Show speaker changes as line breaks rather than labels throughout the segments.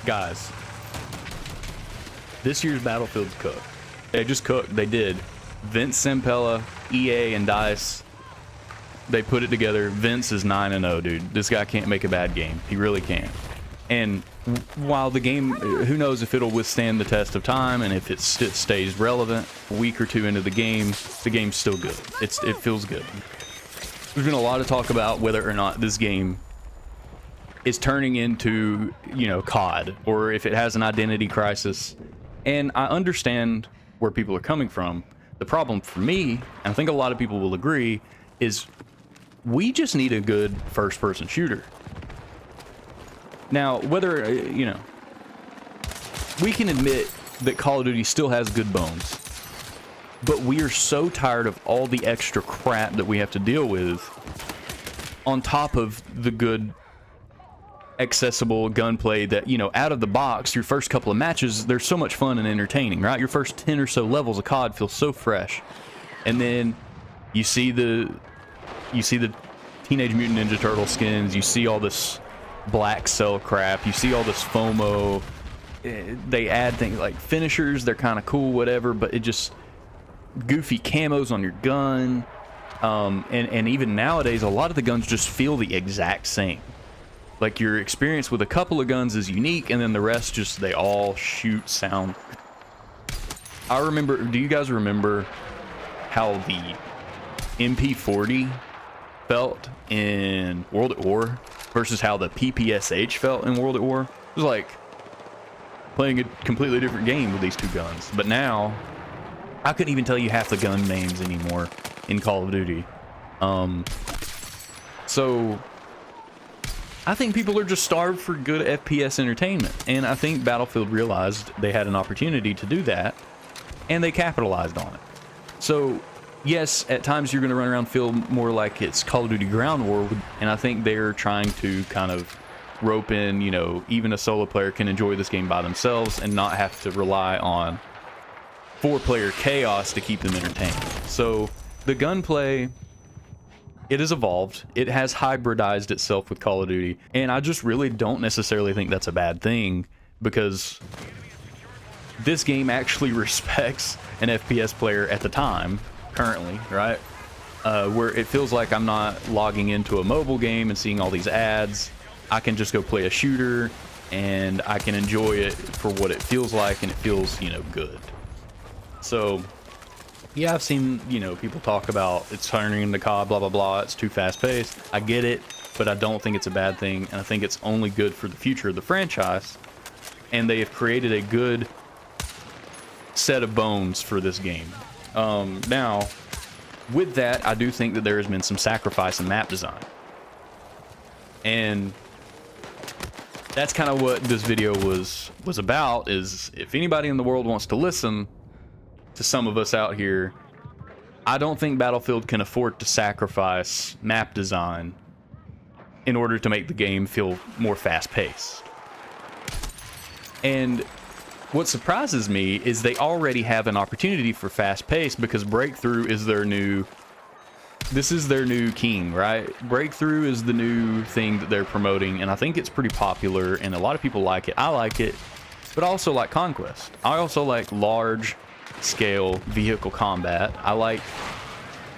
Guys, this year's Battlefield's cooked. They just cooked. They did. Vince Zampella, EA, and DICE, they put it together. Vince is 9-0, dude. This guy can't make a bad game. He really can't. And while the game, who knows if it'll withstand the test of time and if it stays relevant, a week or two into the game's still good. It feels good. There's been a lot of talk about whether or not this game is turning into, you know, COD, or if it has an identity crisis. And I understand where people are coming from. The problem for me, and I think a lot of people will agree, is we just need a good first-person shooter. Now, whether, you know, we can admit that Call of Duty still has good bones, but we are so tired of all the extra crap that we have to deal with on top of the good accessible gunplay that, you know, out of the box, your first couple of matches, they're so much fun and entertaining, right? Your first 10 or so levels of COD feel so fresh. And then you see the Teenage Mutant Ninja Turtle skins, you see all this black cell crap, you see all this FOMO. They add things like finishers, they're kind of cool, whatever, but it just goofy camos on your gun. And even nowadays, a lot of the guns just feel the exact same. Like, your experience with a couple of guns is unique, and then the rest just, they all shoot sound. I remember, do you guys remember how the MP40 felt in World at War versus how the PPSH felt in World at War? It was like playing a completely different game with these two guns. But now, I couldn't even tell you half the gun names anymore in Call of Duty. So I think people are just starved for good FPS entertainment, and I think Battlefield realized they had an opportunity to do that, and they capitalized on it. So yes, at times you're going to run around and feel more like it's Call of Duty Ground War, and I think they're trying to kind of rope in, you know, even a solo player can enjoy this game by themselves and not have to rely on 4-player chaos to keep them entertained. So the gunplay, it has evolved. It has hybridized itself with Call of Duty, and I just really don't necessarily think that's a bad thing, because this game actually respects an FPS player at the time, currently, right? Where it feels like I'm not logging into a mobile game and seeing all these ads. I can just go play a shooter, and I can enjoy it for what it feels like, and it feels, you know, good. So yeah, I've seen, you know, people talk about it's turning into COD, blah, blah, blah. It's too fast-paced. I get it, but I don't think it's a bad thing, and I think it's only good for the future of the franchise. And they have created a good set of bones for this game. Now, with that, I do think that there has been some sacrifice in map design. And that's kind of what this video was about, is if anybody in the world wants to listen to some of us out here, I don't think Battlefield can afford to sacrifice map design in order to make the game feel more fast-paced. And what surprises me is they already have an opportunity for fast-paced, because Breakthrough is their new... This is their new king, right? Breakthrough is the new thing that they're promoting, and I think it's pretty popular, and a lot of people like it. I like it, but I also like Conquest. I also like large scale vehicle combat. I like,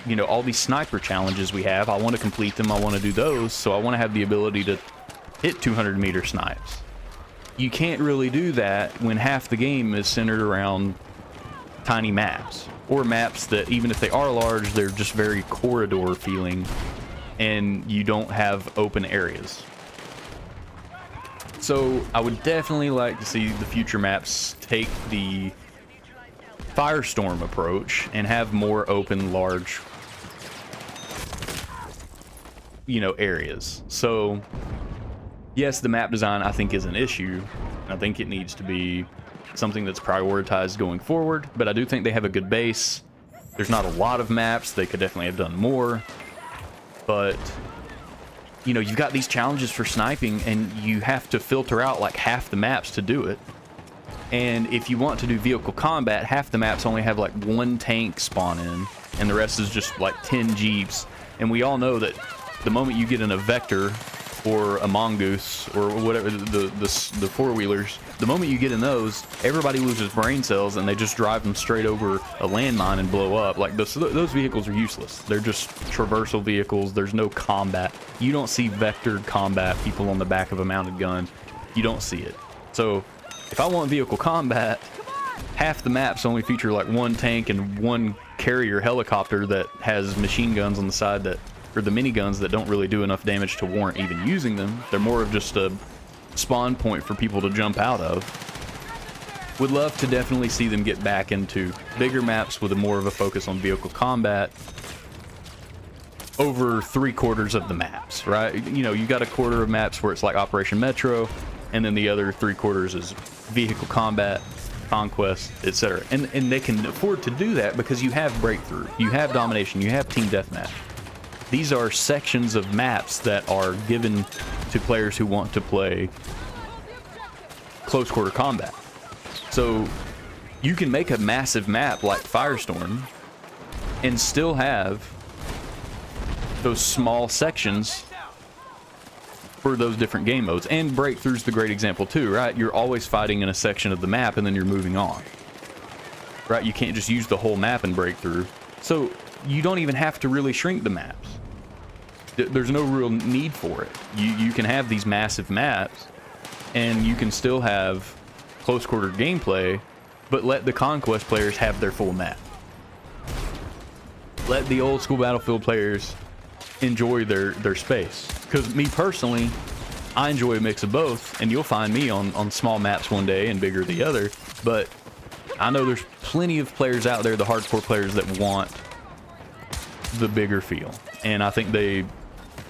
you know, all these sniper challenges we have. I want to complete them. I want to do those, so I want to have the ability to hit 200-meter snipes. You can't really do that when half the game is centered around tiny maps, or maps that, even if they are large, they're just very corridor feeling, and you don't have open areas. So I would definitely like to see the future maps take the Firestorm approach and have more open, large, you know, areas. So yes, the map design I think is an issue. I think it needs to be something that's prioritized going forward, but I do think they have a good base. There's not a lot of maps. They could definitely have done more, but you know, you've got these challenges for sniping, and you have to filter out like half the maps to do it. And if you want to do vehicle combat, half the maps only have like 1 tank spawn in, and the rest is just like 10 jeeps. And we all know that the moment you get in a vector or a mongoose or whatever, the four-wheelers, the moment you get in those, everybody loses brain cells and they just drive them straight over a landmine and blow up. Like those vehicles are useless. They're just traversal vehicles. There's no combat. You don't see vectored combat, people on the back of a mounted gun. You don't see it. So if I want vehicle combat, half the maps only feature like one tank and one carrier helicopter that has machine guns on the side that, or the miniguns that don't really do enough damage to warrant even using them. They're more of just a spawn point for people to jump out of. Would love to definitely see them get back into bigger maps with a more of a focus on vehicle combat over 3/4 of the maps, right? You know, you got a quarter of maps where it's like Operation Metro, and then the other 3/4 is vehicle combat, conquest, etc. And they can afford to do that because you have breakthrough, you have domination, you have team deathmatch. These are sections of maps that are given to players who want to play close quarter combat. So you can make a massive map like Firestorm and still have those small sections for those different game modes. And Breakthrough's the great example too, right? You're always fighting in a section of the map and then you're moving on, right? You can't just use the whole map in Breakthrough. So you don't even have to really shrink the maps. There's no real need for it. You can have these massive maps and you can still have close quarter gameplay, but let the Conquest players have their full map. Let the old school Battlefield players enjoy their space. Because me personally, I enjoy a mix of both, and you'll find me on small maps one day and bigger the other, but I know there's plenty of players out there, the hardcore players, that want the bigger feel, and I think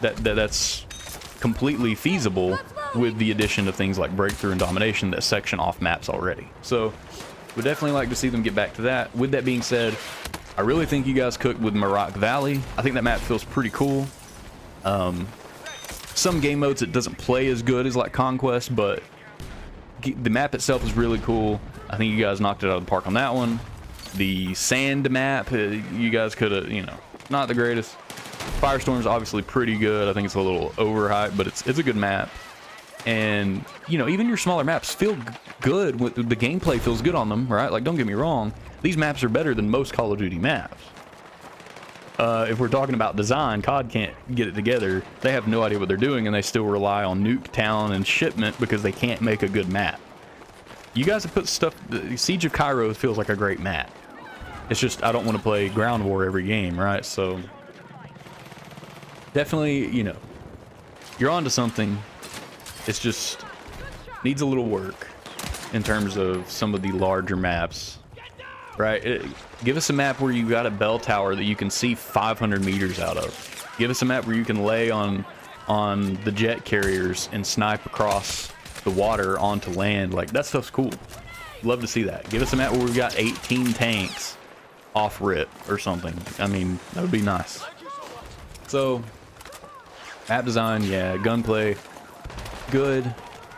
that's completely feasible with the addition of things like Breakthrough and Domination that section off maps already. So would definitely like to see them get back to that. With that being said, I really think you guys cooked with Maroc Valley. I think that map feels pretty cool. Some game modes it doesn't play as good as like Conquest, but the map itself is really cool. I think you guys knocked it out of the park on that one. The sand map, you guys could have, you know, not the greatest. Firestorm's obviously pretty good. I think it's a little overhyped, but it's a good map. And, you know, even your smaller maps feel good. The gameplay feels good on them, right? Like, don't get me wrong. These maps are better than most Call of Duty maps. If we're talking about design, COD can't get it together. They have no idea what they're doing, and they still rely on Nuketown and Shipment because they can't make a good map. You guys have put stuff... Siege of Cairo feels like a great map. It's just, I don't want to play Ground War every game, right? So, definitely, you know, you're onto something. It's just needs a little work in terms of some of the larger maps, right? Give us a map where you got a bell tower that you can see 500 meters out of. Give us a map where you can lay on the jet carriers and snipe across the water onto land. Like, that stuff's cool. Love to see that. Give us a map where we've got 18 tanks off rip or something. I mean, that would be nice. So, map design, yeah, gunplay, good.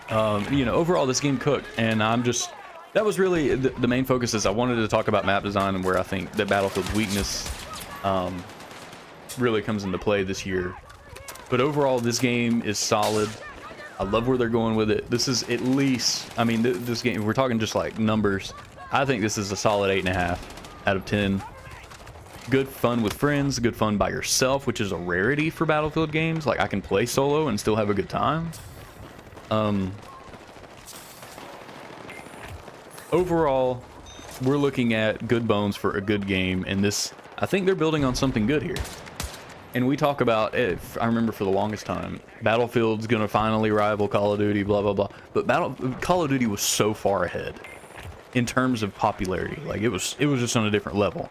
You know, overall this game cooked, and that was really the main focus. Is I wanted to talk about map design and where I think that Battlefield's weakness really comes into play this year. But overall, this game is solid. I love where they're going with it. This is at least, I mean, this game, if we're talking just like numbers, I think this is a solid 8.5 out of 10. Good fun with friends, good fun by yourself, which is a rarity for Battlefield games. Like, I can play solo and still have a good time. Overall, we're looking at good bones for a good game, and this, I think they're building on something good here. And we talk about, if I remember for the longest time, Battlefield's gonna finally rival Call of Duty, blah blah blah. But Call of Duty was so far ahead in terms of popularity. Like, it was just on a different level,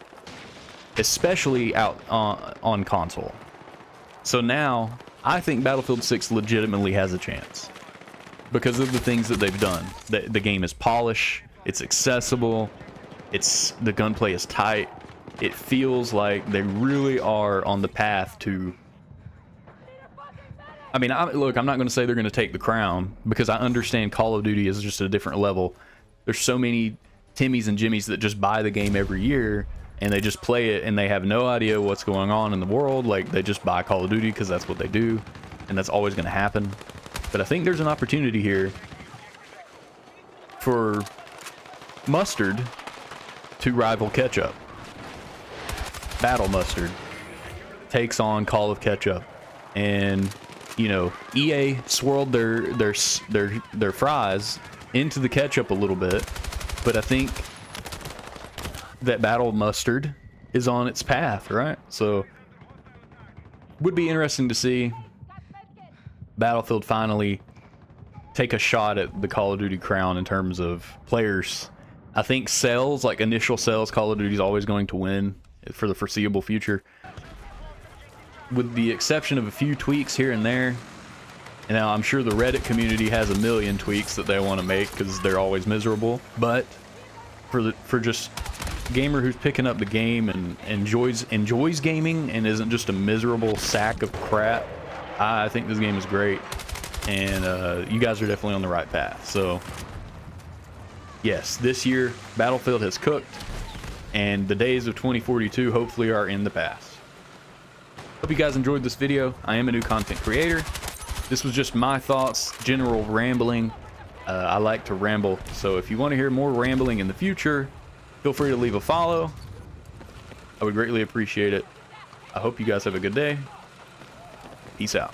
especially out on console. So now I think Battlefield 6 legitimately has a chance because of the things that they've done. The game is polished, it's accessible, the gunplay is tight. It feels like they really are on the path to... I mean, look, I'm not going to say they're going to take the crown, because I understand Call of Duty is just a different level. There's so many Timmies and Jimmies that just buy the game every year, and they just play it, and they have no idea what's going on in the world. Like, they just buy Call of Duty because that's what they do. and that's always going to happen. But I think there's an opportunity here for Mustard to rival Ketchup. Battle Mustard takes on Call of Ketchup, and you know, EA swirled their fries into the ketchup a little bit, but I think that Battle Mustard is on its path, right? So would be interesting to see Battlefield finally take a shot at the Call of Duty crown in terms of players. I think sales, like initial sales, Call of Duty is always going to win for the foreseeable future, with the exception of a few tweaks here and there. And now I'm sure the Reddit community has a million tweaks that they want to make because they're always miserable. But for just gamer who's picking up the game and enjoys gaming and isn't just a miserable sack of crap, I think this game is great, and you guys are definitely on the right path. So yes, this year Battlefield has cooked, and the days of 2042 hopefully are in the past. Hope you guys enjoyed this video. I am a new content creator. This was just my thoughts, general rambling. I like to ramble, so if you want to hear more rambling in the future, feel free to leave a follow. I would greatly appreciate it. I hope you guys have a good day. Peace out.